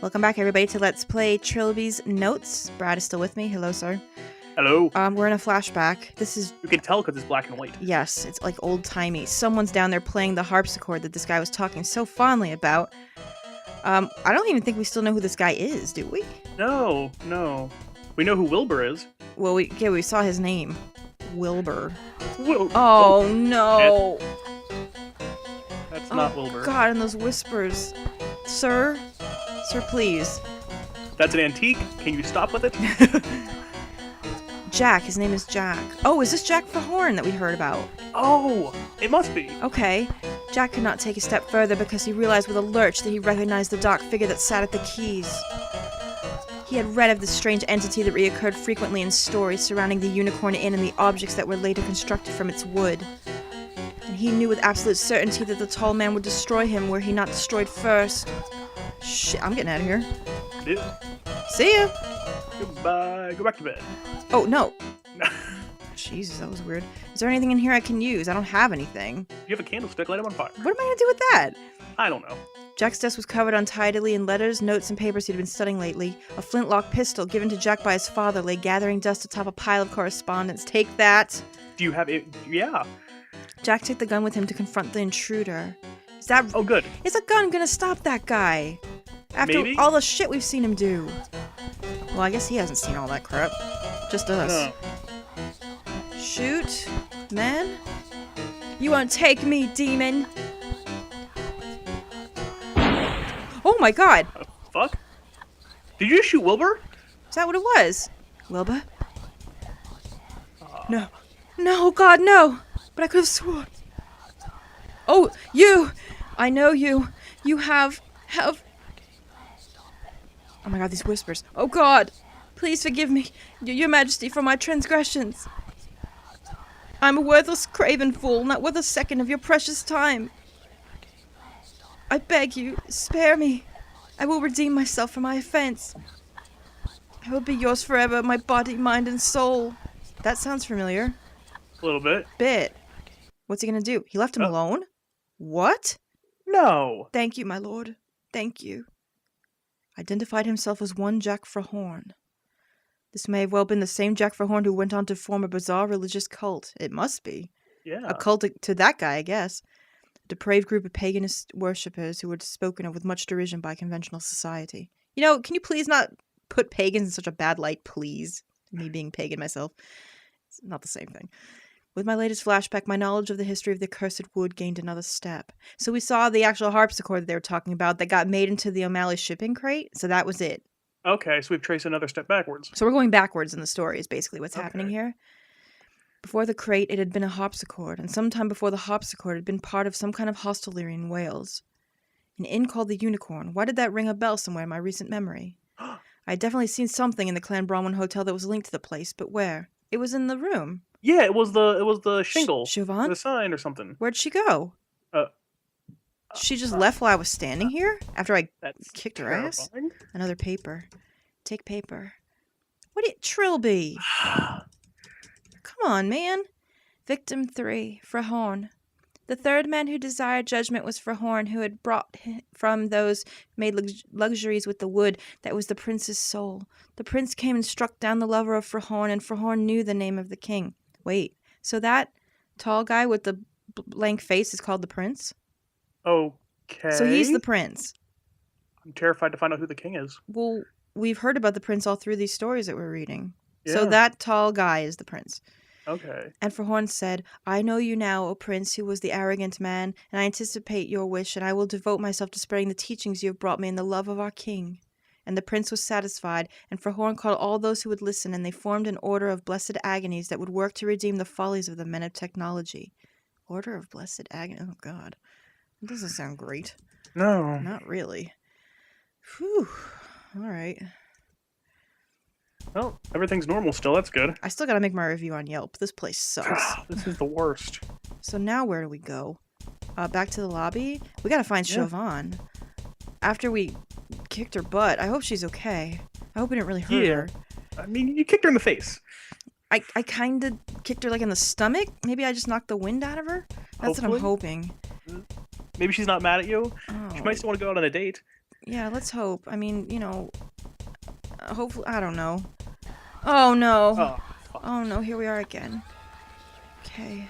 Welcome back, everybody, to Let's Play Trilby's Notes. Brad is still with me. Hello, sir. Hello. We're in a flashback. This is... You can tell because it's black and white. Yes, it's like old-timey. Someone's down there playing the harpsichord that this guy was talking so fondly about. I don't even think we still know who this guy is, do we? No. We know who Wilbur is. Well, we saw his name. Wilbur. Whoa. Oh, no! That's not Wilbur. God, and those whispers. Sir? Sir, please. That's an antique. Can you stop with it? Jack. His name is Jack. Oh, is this Jack Verhorn that we heard about? Oh, it must be. Okay. Jack could not take a step further because he realized with a lurch that he recognized the dark figure that sat at the keys. He had read of this strange entity that reoccurred frequently in stories surrounding the Unicorn Inn and the objects that were later constructed from its wood. And he knew with absolute certainty that the tall man would destroy him were he not destroyed first. Shit, I'm getting out of here. Yeah. See ya! Goodbye. Go back to bed. Oh, no. Jesus, that was weird. Is there anything in here I can use? I don't have anything. You have a candlestick. Light it on fire. What am I going to do with that? I don't know. Jack's desk was covered untidily in letters, notes, and papers he'd been studying lately. A flintlock pistol given to Jack by his father lay gathering dust atop a pile of correspondence. Take that! Do you have it? Yeah. Jack took the gun with him to confront the intruder. Is that... Oh, good. Is a gun gonna stop that guy? After Maybe? all the shit we've seen him do. Well, I guess he hasn't seen all that crap. Just us. No. Shoot, man. You won't take me, demon. Oh my god! Fuck? Did you just shoot Wilbur? Is that what it was? Wilbur? No. No, God, no! But I could have sworn. Oh, you! I know you. You have... Oh my god, these whispers. Oh God! Please forgive me, your majesty, for my transgressions. I'm a worthless craven fool, not worth a second of your precious time. I beg you, spare me. I will redeem myself for my offense. I will be yours forever, my body, mind, and soul. That sounds familiar. A little bit. Bit. What's he gonna do? He left him alone? What? No. Thank you, my lord. Thank you. Identified himself as one Jack Verhorn. This may have well been the same Jack Verhorn who went on to form a bizarre religious cult. It must be. Yeah. A cult to that guy, I guess. A depraved group of paganist worshippers who were spoken of with much derision by conventional society. You know, can you please not put pagans in such a bad light, please? Me being pagan myself. It's not the same thing. With my latest flashback, my knowledge of the history of the cursed wood gained another step. So we saw the actual harpsichord that they were talking about that got made into the O'Malley shipping crate. So that was it. Okay, so we've traced another step backwards. So we're going backwards in the story is basically what's happening here. Before the crate, it had been a harpsichord, and sometime before the harpsichord had been part of some kind of hostelry in Wales. An inn called the Unicorn. Why did that ring a bell somewhere in my recent memory? I had definitely seen something in the Clan Bronwyn Hotel that was linked to the place, but where? It was in the room. Yeah, it was the shingle. Siobhan? The sign or something. Where'd she go? She just left while I was standing here? After I kicked her ass? Another paper. Take paper. What Trilby? Come on, man. Victim 3, Verhorn. The third man who desired judgment was Verhorn, who had brought from those made luxuries with the wood that was the prince's soul. The prince came and struck down the lover of Verhorn, and Verhorn knew the name of the king. Wait, so that tall guy with the blank face is called the prince? Okay. So he's the prince. I'm terrified to find out who the king is. Well, we've heard about the prince all through these stories that we're reading. Yeah. So that tall guy is the prince. Okay. And Verhorn said, I know you now, O prince, who was the arrogant man, and I anticipate your wish, and I will devote myself to spreading the teachings you have brought me in the love of our king. And the prince was satisfied, and Verhorn called all those who would listen, and they formed an order of blessed agonies that would work to redeem the follies of the men of technology. Order of blessed agony? Oh, God. That doesn't sound great. No. Not really. Whew. All right. Well, everything's normal still. That's good. I still gotta make my review on Yelp. This place sucks. This is the worst. So now where do we go? Back to the lobby? We gotta find Siobhan. After we kicked her butt, I hope she's okay. I hope we didn't really hurt her. I mean, you kicked her in the face. I kinda kicked her like in the stomach. Maybe I just knocked the wind out of her? That's what I'm hoping. Maybe she's not mad at you. Oh. She might still want to go out on a date. Yeah, let's hope. I mean, you know, hopefully, I don't know. Oh no. Oh, fuck. Oh no, here we are again. Okay.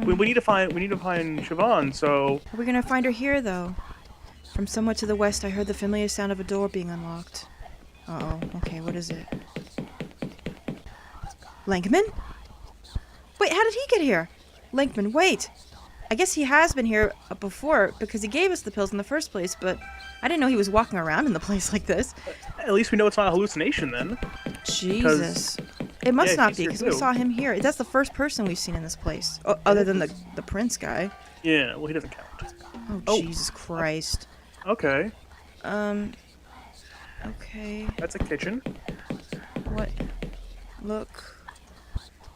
We need to find Siobhan. So Are we gonna find her here though? From somewhere to the west, I heard the familiar sound of a door being unlocked. Uh-oh. Okay, what is it? Lankman? Wait, how did he get here? Lankman, wait! I guess he has been here before because he gave us the pills in the first place, but I didn't know he was walking around in the place like this. at least we know it's not a hallucination then. Jesus. It must not he's be here because we too. saw him here. That's the first person we've seen in this place, other than the prince guy. Yeah, well, he doesn't count. Oh, Jesus Christ. Okay, Okay. that's a kitchen. What? Look.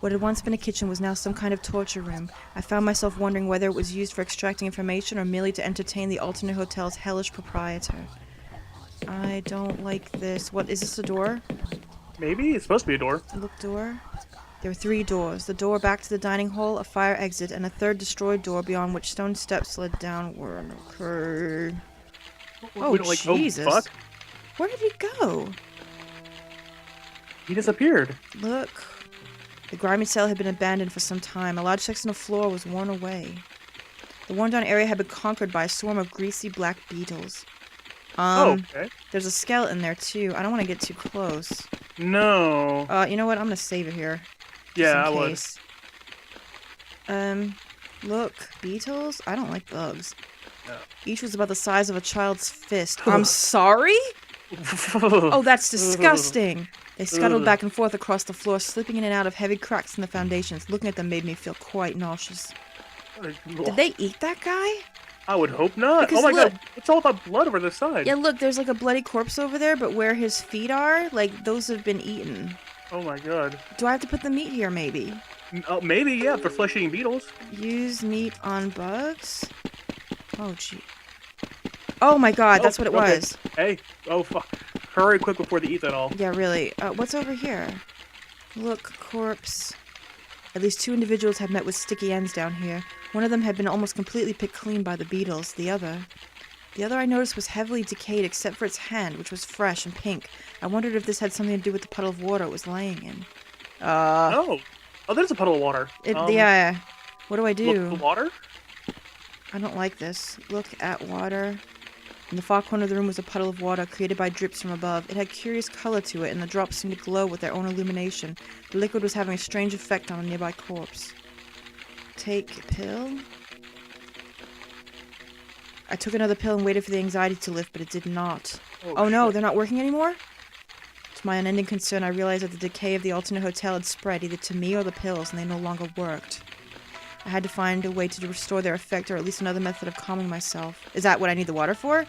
What had once been a kitchen was now some kind of torture room. I found myself wondering whether it was used for extracting information or merely to entertain the alternate hotel's hellish proprietor. I don't like this. What, is this a door? Maybe it's supposed to be a door. Look, door. There were 3 doors. The door back to the dining hall, a fire exit, and a third destroyed door beyond which stone steps led downward. Okay. Oh, Jesus. Oh, fuck. Where did he go? He disappeared. Look. The grimy cell had been abandoned for some time. A large section of floor was worn away. The worn-down area had been conquered by a swarm of greasy black beetles. Okay. There's a skeleton there, too. I don't want to get too close. No. You know what? I'm going to save it here. Yeah, I Case. Look. Beetles? I don't like bugs. No. Each was about the size of a child's fist. I'm sorry? Oh, that's disgusting. They scuttled back and forth across the floor, slipping in and out of heavy cracks in the foundations. Looking at them made me feel quite nauseous. Did they eat that guy? I would hope not. Because oh my look, god, it's all about blood over the side. Yeah, look, there's like a bloody corpse over there, but where his feet are, like, those have been eaten. Oh my god. Do I have to put the meat here, maybe? Maybe, yeah, for flesh-eating beetles. Use meat on bugs? Oh, gee. Oh my god, that's what it was. Hey, oh fuck. Hurry quick before they eat that all. Yeah, really. What's over here? Look, corpse. At least 2 individuals had met with sticky ends down here. One of them had been almost completely picked clean by the beetles. The other I noticed was heavily decayed except for its hand, which was fresh and pink. I wondered if this had something to do with the puddle of water it was laying in. Oh, there's a puddle of water. Yeah. What do I do? Look at the water? I don't like this. Look at water. In the far corner of the room was a puddle of water created by drips from above. It had curious color to it, and the drops seemed to glow with their own illumination. The liquid was having a strange effect on a nearby corpse. Take pill? I took another pill and waited for the anxiety to lift, but it did not. Oh no, they're not working anymore? To my unending concern, I realized that the decay of the alternate hotel had spread either to me or the pills, and they no longer worked. I had to find a way to restore their effect, or at least another method of calming myself. Is that what I need the water for?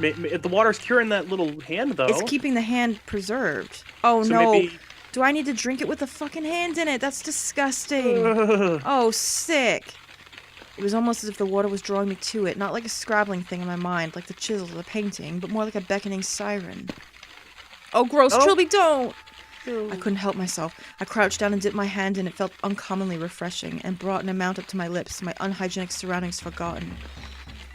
If the water's curing that little hand, though... It's keeping the hand preserved. Oh, so no. Maybe... Do I need to drink it with the fucking hand in it? That's disgusting. Oh, sick. It was almost as if the water was drawing me to it, not like a scrabbling thing in my mind, like the chisel or the painting, but more like a beckoning siren. Oh, gross. Trilby, don't! I couldn't help myself. I crouched down and dipped my hand in. It felt uncommonly refreshing and brought an amount up to my lips, my unhygienic surroundings forgotten.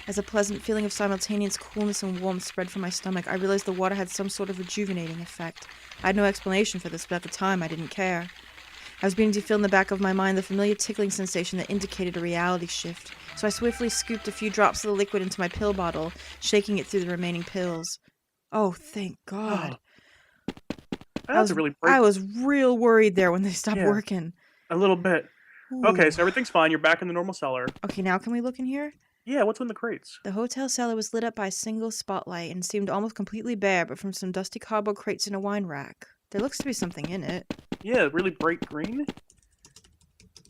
As a pleasant feeling of simultaneous coolness and warmth spread from my stomach, I realized the water had some sort of rejuvenating effect. I had no explanation for this, but at the time I didn't care. I was beginning to feel in the back of my mind the familiar tickling sensation that indicated a reality shift, so I swiftly scooped a few drops of the liquid into my pill bottle, shaking it through the remaining pills. Oh, thank God. I was real worried there when they stopped working. A little bit. Ooh. Okay, so everything's fine. You're back in the normal cellar. Okay, now can we look in here? Yeah, what's in the crates? The hotel cellar was lit up by a single spotlight and seemed almost completely bare, but from some dusty cardboard crates in a wine rack. There looks to be something in it. Yeah, really bright green.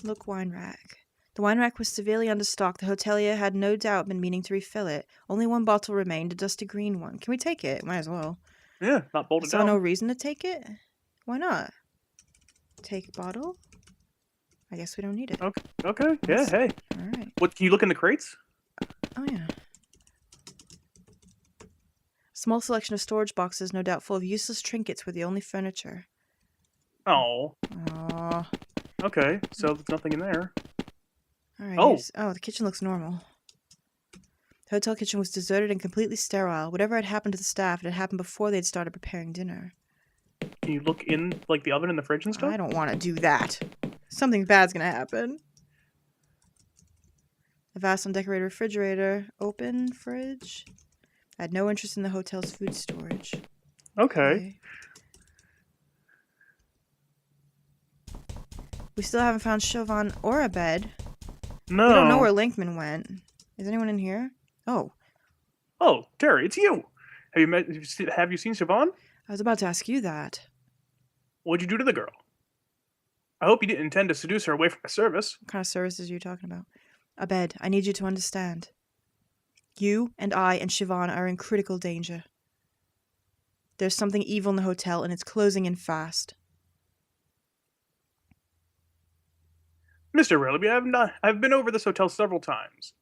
Look, wine rack. The wine rack was severely understocked. The hotelier had no doubt been meaning to refill it. Only one bottle remained, a dusty green one. Can we take it? Might as well. Yeah, not bolted down. I saw no reason to take it. Why not? Take bottle? I guess we don't need it. Okay. Yeah, hey. Alright. What, can you look in the crates? Oh, yeah. A small selection of storage boxes, no doubt full of useless trinkets, were the only furniture. Oh. Aww. Okay, so there's nothing in there. Alright. Oh, the kitchen looks normal. The hotel kitchen was deserted and completely sterile. Whatever had happened to the staff, it had happened before they'd started preparing dinner. Can you look in, like, the oven and the fridge and stuff? I don't want to do that. Something bad's gonna happen. A vast undecorated refrigerator. Open fridge. I had no interest in the hotel's food storage. Okay. We still haven't found Siobhan or a bed. No. We don't know where Linkman went. Is anyone in here? Oh. Oh, Terry, it's you. Have you seen Siobhan? I was about to ask you that. What'd you do to the girl? I hope you didn't intend to seduce her away from my service. What kind of services are you talking about? A bed. I need you to understand. You and I and Siobhan are in critical danger. There's something evil in the hotel, and it's closing in fast. Mr. Willoughby, I've been over this hotel several times.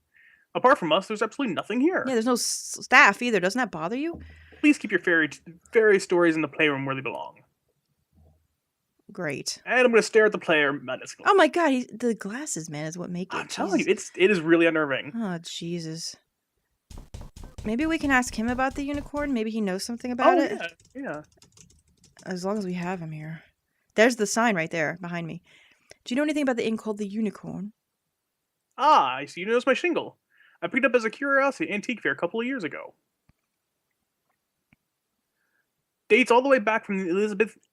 Apart from us, there's absolutely nothing here. Yeah, there's no staff either. Doesn't that bother you? Please keep your fairy stories in the playroom where they belong. Great. And I'm going to stare at the player menacingly. Oh my god, the glasses, man, is what make it. I'm telling you, it is really unnerving. Oh, Jesus. Maybe we can ask him about the unicorn. Maybe he knows something about it. Yeah. As long as we have him here. There's the sign right there behind me. Do you know anything about the inn called the Unicorn? Ah, I see you noticed my shingle. I picked it up as a curiosity antique fair a couple of years ago. Dates all the way back from the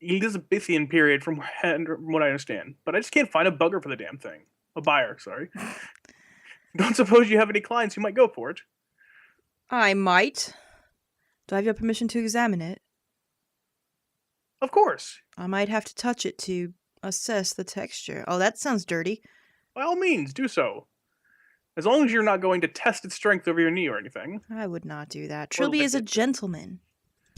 Elizabethan period from what I understand. But I just can't find a bugger for the damn thing. A buyer, sorry. Don't suppose you have any clients who might go for it? I might. Do I have your permission to examine it? Of course. I might have to touch it to assess the texture. Oh, that sounds dirty. By all means, do so. As long as you're not going to test its strength over your knee or anything. I would not do that. Trilby is a gentleman.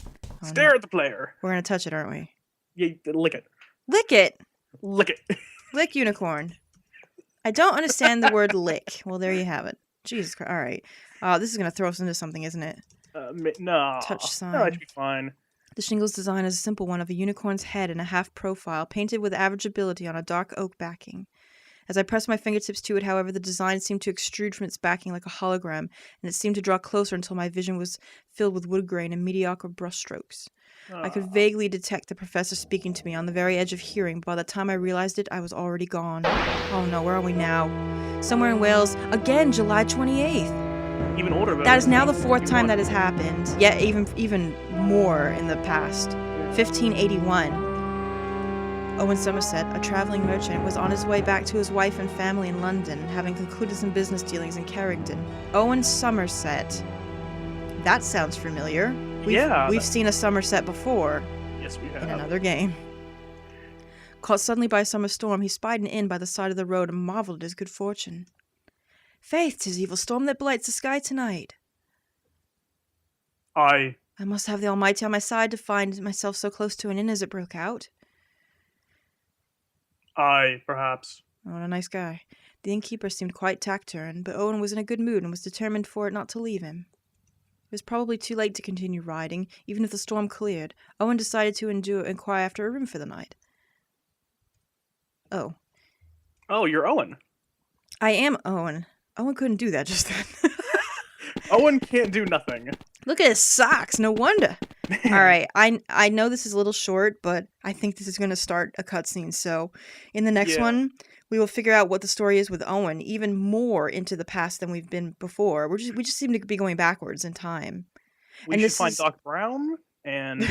Oh, stare at the player. We're going to touch it, aren't we? Yeah, lick it. Lick it! Lick it. Lick unicorn. I don't understand the word lick. Well, there you have it. Jesus Christ. All right. This is going to throw us into something, isn't it? No. Touch sign. No, that should be fine. The shingle's design is a simple one of a unicorn's head in a half profile, painted with average ability on a dark oak backing. As I pressed my fingertips to it, however, the design seemed to extrude from its backing like a hologram, and it seemed to draw closer until my vision was filled with wood grain and mediocre brushstrokes. I could vaguely detect the professor speaking to me on the very edge of hearing, but by the time I realized it, I was already gone. Oh no, where are we now? Somewhere in Wales. Again, July 28th. Even older. That is now the fourth time that has happened. Yeah, even more in the past. 1581. Owen Somerset, a travelling merchant, was on his way back to his wife and family in London, having concluded some business dealings in Carrington. Owen Somerset. That sounds familiar. We've seen a Somerset before. Yes, we have. In another game. Caught suddenly by a summer storm, he spied an inn by the side of the road and marvelled at his good fortune. Faith, 'tis evil storm that blights the sky tonight. I must have the Almighty on my side to find myself so close to an inn as it broke out. Perhaps. Oh, what a nice guy. The innkeeper seemed quite taciturn, but Owen was in a good mood and was determined for it not to leave him. It was probably too late to continue riding, even if the storm cleared. Owen decided to inquire after a room for the night. Oh. Oh, you're Owen. I am Owen. Owen couldn't do that just then. Owen can't do nothing. Look at his socks. No wonder. All right. I know this is a little short, but I think this is going to start a cutscene. So in the next one, we will figure out what the story is with Owen, even more into the past than we've been before. We just seem to be going backwards in time. We should find Doc Brown and...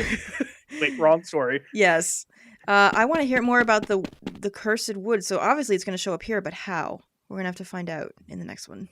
Wait, wrong story. Yes. I want to hear more about the cursed wood. So obviously it's going to show up here, but how? We're going to have to find out in the next one.